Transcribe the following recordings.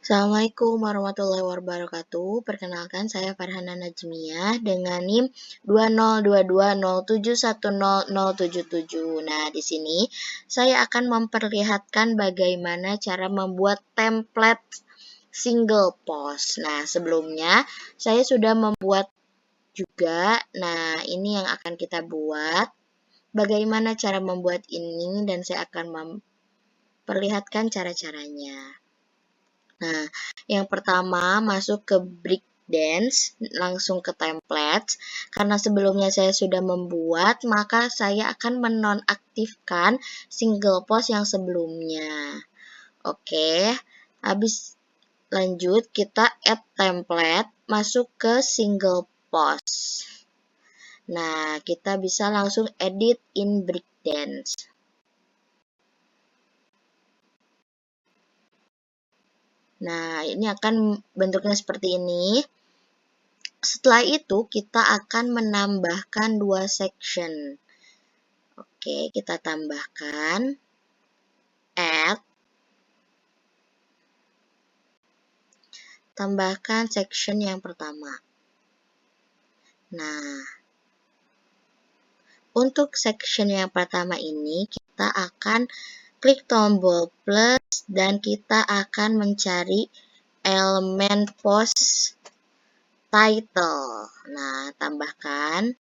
Assalamualaikum warahmatullahi wabarakatuh. Perkenalkan, saya Farhana Najmiyah dengan NIM 202207100077. Nah, di sini saya akan memperlihatkan bagaimana cara membuat template single post. Nah, sebelumnya saya sudah membuat juga. Nah, ini yang akan kita buat. Bagaimana cara membuat ini dan saya akan memperlihatkan cara-caranya. Nah, yang pertama masuk ke Breakdance, langsung ke templates. Karena sebelumnya saya sudah membuat, maka saya akan menonaktifkan single post yang sebelumnya. Oke, habis lanjut kita add template, masuk ke single post. Nah, kita bisa langsung edit in Breakdance. Nah, ini akan bentuknya seperti ini. Setelah itu, kita akan menambahkan 2 section. Oke, kita tambahkan add. Tambahkan section yang pertama. Nah, untuk section yang pertama ini, kita akan klik tombol plus dan kita akan mencari elemen post title. Nah, tambahkan.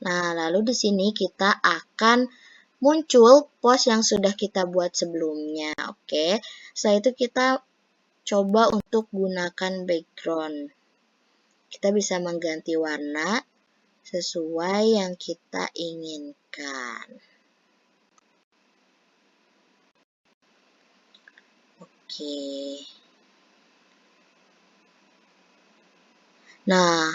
Nah, lalu di sini kita akan muncul post yang sudah kita buat sebelumnya. Oke, setelah itu kita coba untuk gunakan background. Kita bisa mengganti warna sesuai yang kita inginkan. Oke. Nah,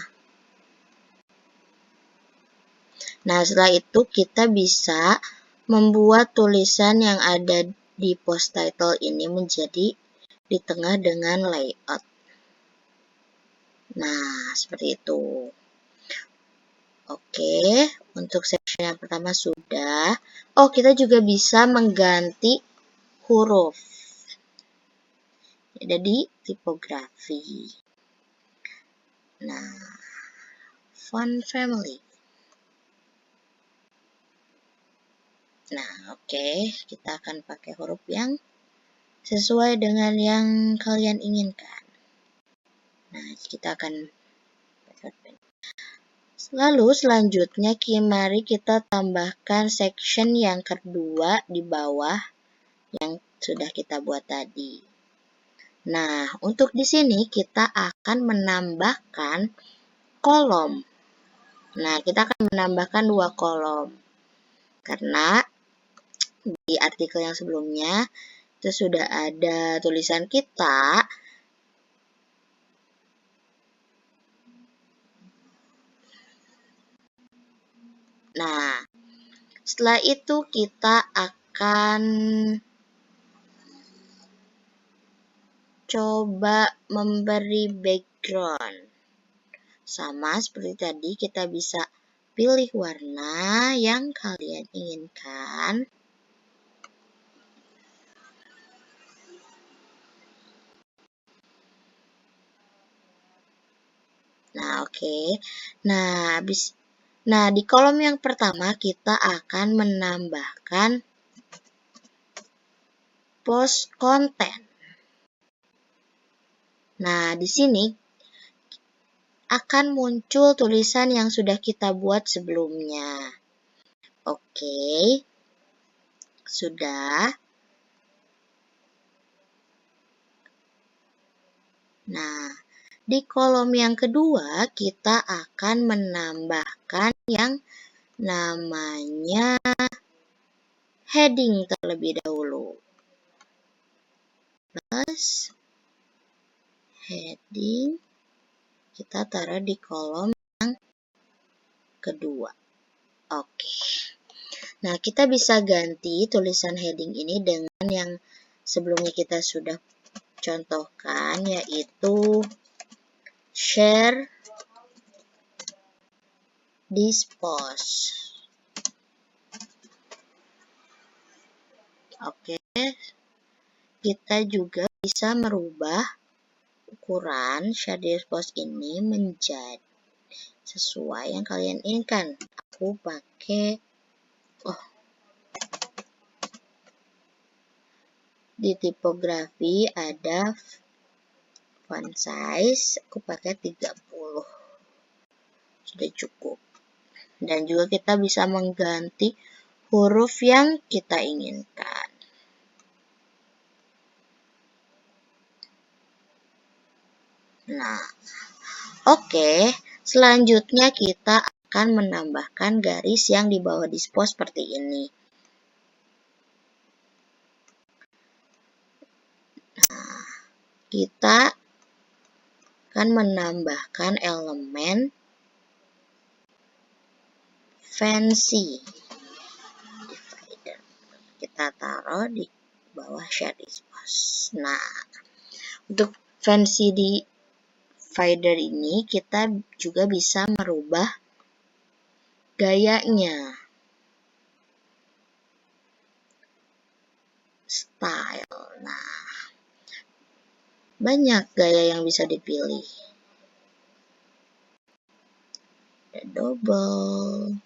setelah itu kita bisa membuat tulisan yang ada di post title ini menjadi di tengah dengan layout. Nah, seperti itu. Oke, untuk section yang pertama sudah. Oh, kita juga bisa mengganti huruf. Ada di tipografi. Nah, font family. Nah, oke, kita akan pakai huruf yang sesuai dengan yang kalian inginkan. Nah, kita akan lalu selanjutnya mari kita tambahkan section yang kedua di bawah yang sudah kita buat tadi. Nah, untuk di sini kita akan menambahkan kolom. Nah, kita akan menambahkan 2 kolom. Karena di artikel yang sebelumnya itu sudah ada tulisan kita. Nah, setelah itu kita akan coba memberi background. Sama seperti tadi, kita bisa pilih warna yang kalian inginkan. Nah, oke. Nah, di kolom yang pertama kita akan menambahkan post content. Nah, di sini akan muncul tulisan yang sudah kita buat sebelumnya. Oke. Sudah. Nah, di kolom yang kedua kita akan menambahkan yang namanya heading terlebih dahulu. Plus heading kita taruh di kolom yang kedua. Oke. Nah, kita bisa ganti tulisan heading ini dengan yang sebelumnya kita sudah contohkan, yaitu share this post. Oke, kita juga bisa merubah ukuran shared post ini menjadi sesuai yang kalian inginkan. Aku pakai di tipografi ada font size, aku pakai 30. Sudah cukup. Dan juga kita bisa mengganti huruf yang kita inginkan. Nah, oke. Selanjutnya kita akan menambahkan garis yang di bawah dispose seperti ini. Nah, kita akan menambahkan elemen fancy divider. Kita taruh di bawah shared dispose. Nah, untuk fancy divider ini kita juga bisa merubah gayanya. Style. Nah, banyak gaya yang bisa dipilih. Ada double.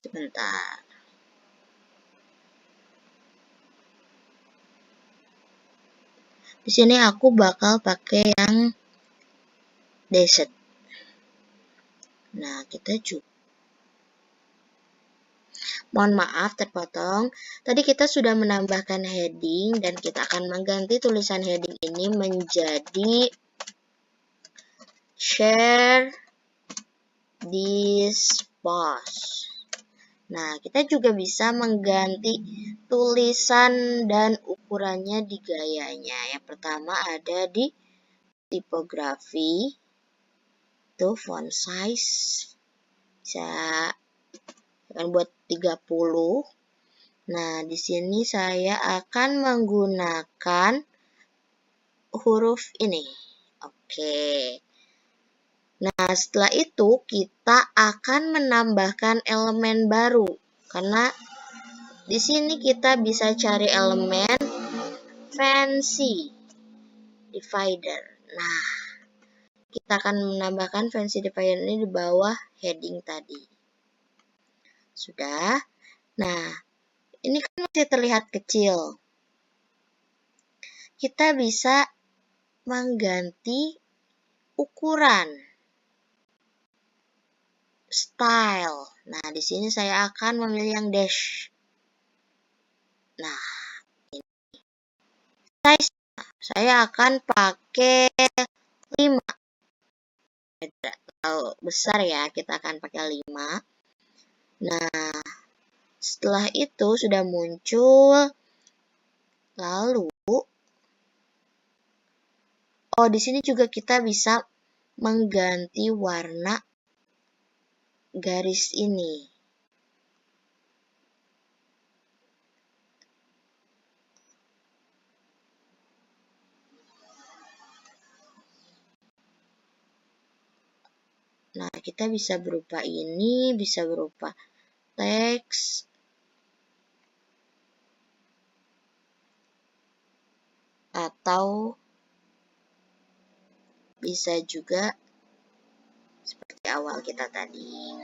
Sebentar. Di sini aku bakal pakai yang dashed. Nah, kita juga. Mohon maaf terpotong. Tadi kita sudah menambahkan heading dan kita akan mengganti tulisan heading ini menjadi share this post. Nah, kita juga bisa mengganti tulisan dan ukurannya di gayanya. Yang pertama ada di tipografi, itu font size, bisa akan buat 30. Nah, di sini saya akan menggunakan huruf ini. Oke. Nah, setelah itu kita akan menambahkan elemen baru. Karena di sini kita bisa cari elemen fancy divider. Nah, kita akan menambahkan fancy divider ini di bawah heading tadi. Sudah. Nah, ini kan masih terlihat kecil. Kita bisa mengganti ukuran, style. Nah, di sini saya akan memilih yang dash. Nah, ini size saya akan pakai 5. Tidak terlalu besar ya, kita akan pakai 5. Nah, setelah itu sudah muncul. Lalu di sini juga kita bisa mengganti warna garis ini. Nah, kita bisa berupa ini, bisa berupa teks, atau bisa juga seperti awal kita tadi.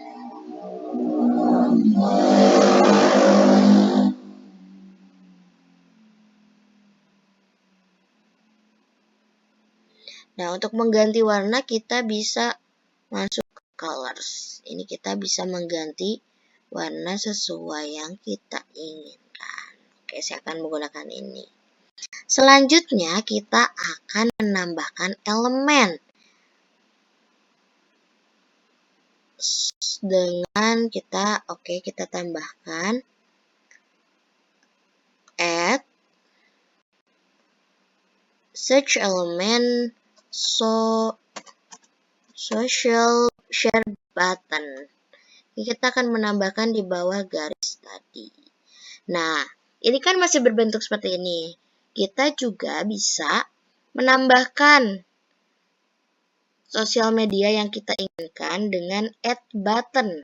Nah, untuk mengganti warna kita bisa masuk ke colors. Ini kita bisa mengganti warna sesuai yang kita inginkan. Oke, saya akan menggunakan ini. Selanjutnya kita akan menambahkan elemen. Dengan kita tambahkan add search element social share button. Kita akan menambahkan di bawah garis tadi. Nah, ini kan masih berbentuk seperti ini. Kita juga bisa menambahkan sosial media yang kita inginkan dengan add button.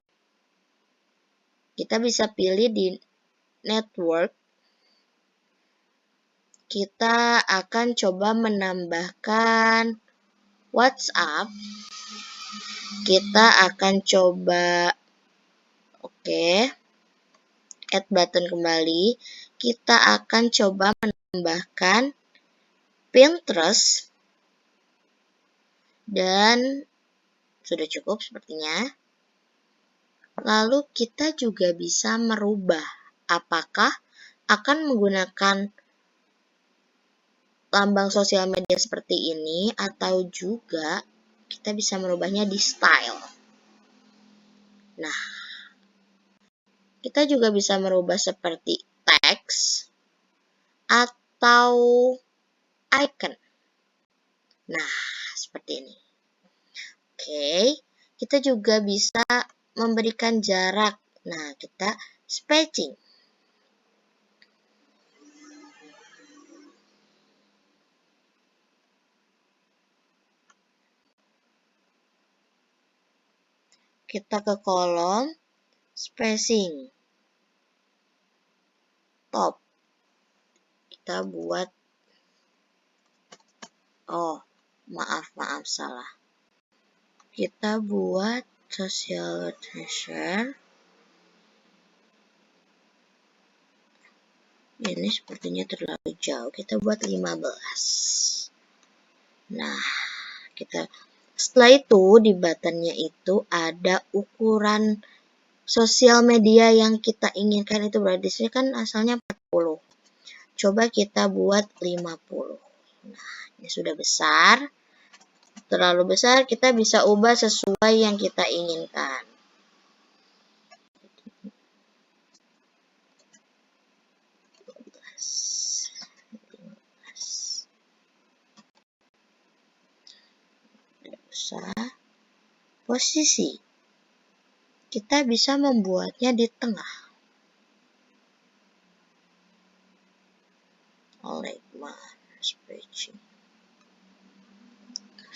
Kita bisa pilih di network. Kita akan coba menambahkan WhatsApp. Kita akan coba add button kembali. Kita akan coba menambahkan Pinterest. Dan sudah cukup sepertinya. Lalu kita juga bisa merubah apakah akan menggunakan lambang sosial media seperti ini atau juga kita bisa merubahnya di style. Nah, kita juga bisa merubah seperti teks atau icon. Nah, seperti ini. Oke, kita juga bisa memberikan jarak. Nah, kita spacing. Kita ke kolom spacing. Top. Kita buat maaf salah. Kita buat social treasure. Ini sepertinya terlalu jauh. Kita buat 15. Nah, setelah itu di buttonnya itu ada ukuran sosial media yang kita inginkan itu berarti di sini kan asalnya 40. Coba kita buat 50. Nah, ini sudah besar. Terlalu besar, kita bisa ubah sesuai yang kita inginkan. Posisi. Kita bisa membuatnya di tengah.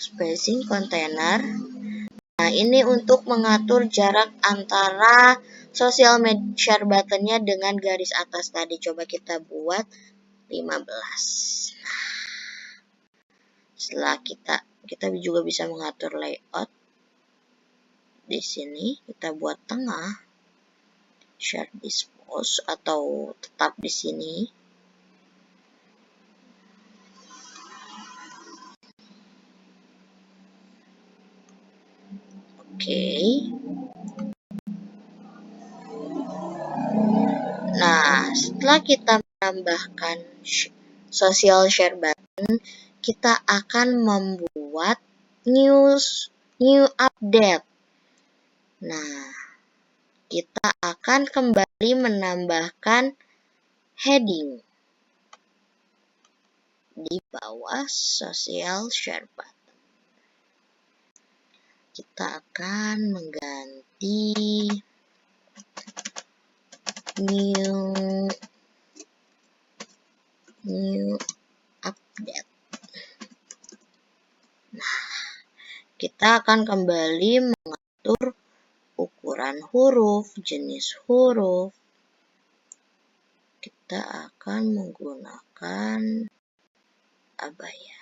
Spacing container. Nah, ini untuk mengatur jarak antara social media share buttonnya dengan garis atas tadi. Coba kita buat 15. Setelah kita juga bisa mengatur layout. Di sini kita buat tengah. Share dispose atau tetap di sini. Nah, setelah kita menambahkan social share button, kita akan membuat new update. Nah, kita akan kembali menambahkan heading di bawah social share button. Kita akan mengganti new update. Nah, kita akan kembali mengatur ukuran huruf, jenis huruf. Kita akan menggunakan abaya.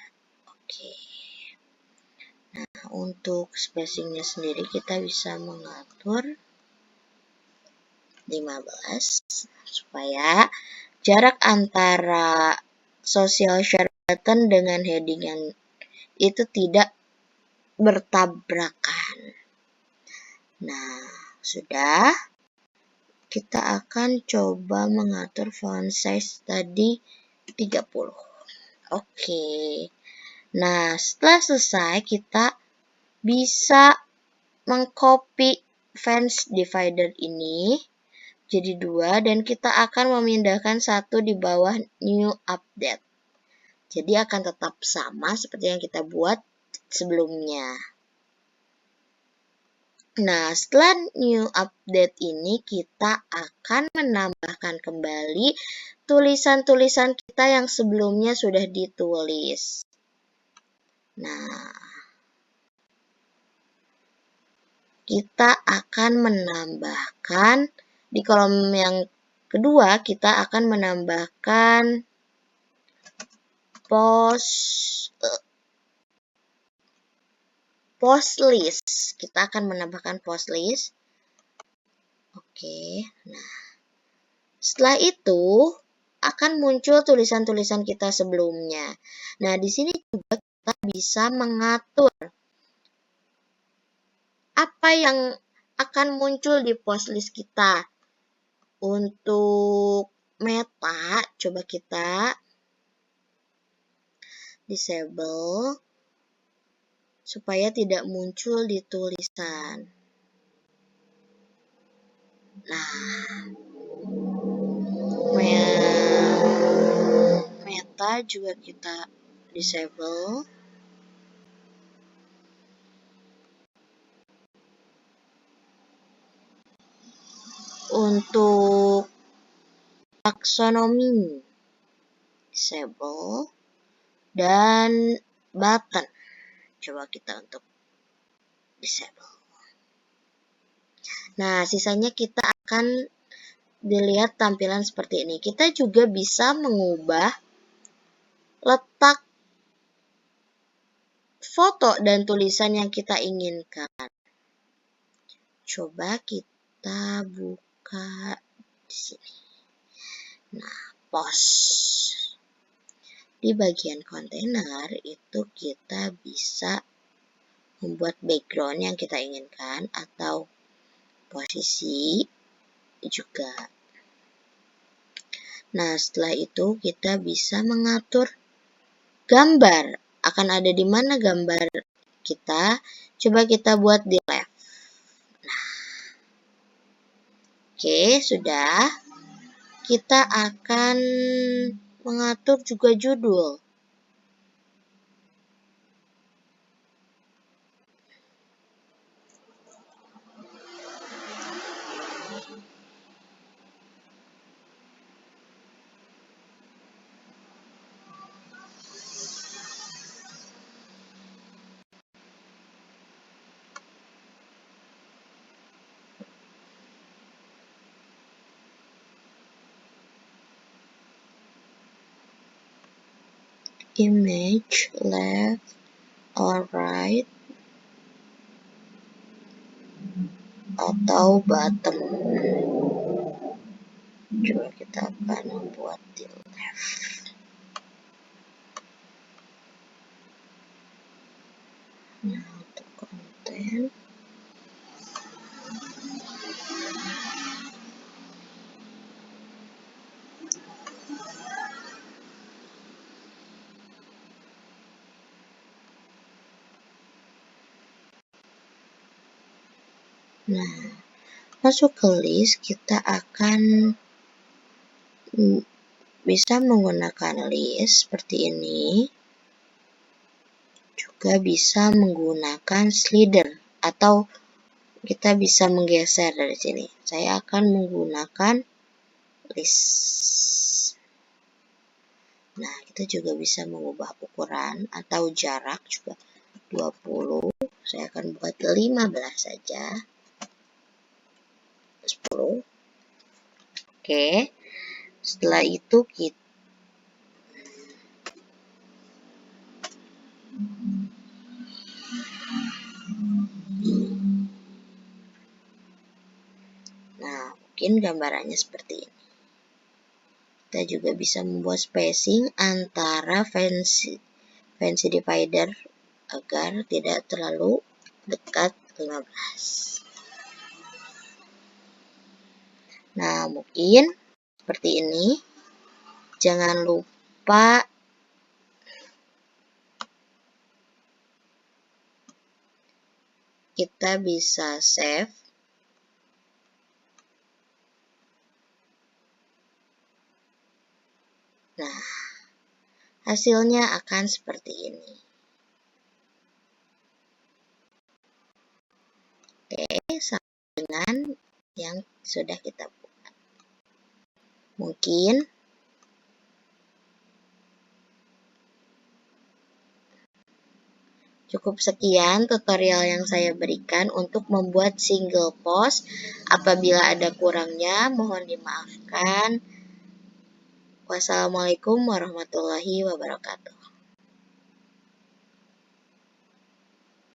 Nah, untuk spacingnya sendiri kita bisa mengatur 15 supaya jarak antara social share button dengan heading yang itu tidak bertabrakan. Nah, sudah. Kita akan coba mengatur font size tadi 30. Nah, setelah selesai kita bisa mengcopy font divider ini jadi 2 dan kita akan memindahkan satu di bawah new update. Jadi akan tetap sama seperti yang kita buat sebelumnya. Nah, setelah new update ini kita akan menambahkan kembali tulisan-tulisan kita yang sebelumnya sudah ditulis. Nah, kita akan menambahkan di kolom yang kedua, kita akan menambahkan post list. Kita akan menambahkan post list. Oke, nah setelah itu akan muncul tulisan-tulisan kita sebelumnya. Nah, di sini juga kita bisa mengatur apa yang akan muncul di post list kita. Untuk meta, coba kita disable supaya tidak muncul di tulisan. Nah, meta juga kita disable. Untuk taksonomi disable dan button coba kita untuk disable. Nah, sisanya kita akan dilihat tampilan seperti ini. Kita juga bisa mengubah letak foto dan tulisan yang kita inginkan. Coba kita buka di sini. Nah, post. Di bagian kontainer itu kita bisa membuat background yang kita inginkan atau posisi juga. Nah, setelah itu kita bisa mengatur gambar. Akan ada di mana gambar kita. Coba kita buat di left. Nah, oke, sudah. Kita akan mengatur juga judul. Image, left or right, atau bottom. Coba kita akan membuat di left. Nah, untuk konten. Nah, masuk ke list, kita akan bisa menggunakan list seperti ini. Juga bisa menggunakan slider atau kita bisa menggeser dari sini. Saya akan menggunakan list. Nah, kita juga bisa mengubah ukuran atau jarak juga 20. Saya akan buat 15 saja. 10. Oke. Setelah itu kita mungkin gambarannya seperti ini. Kita juga bisa membuat spacing antara fancy divider agar tidak terlalu dekat 15. Nah, mungkin seperti ini. Jangan lupa kita bisa save. Nah, hasilnya akan seperti ini. Oke, sama dengan yang sudah kita buat. Mungkin Cukup sekian tutorial yang saya berikan untuk membuat single post. Apabila ada kurangnya, mohon dimaafkan. Wassalamualaikum warahmatullahi wabarakatuh.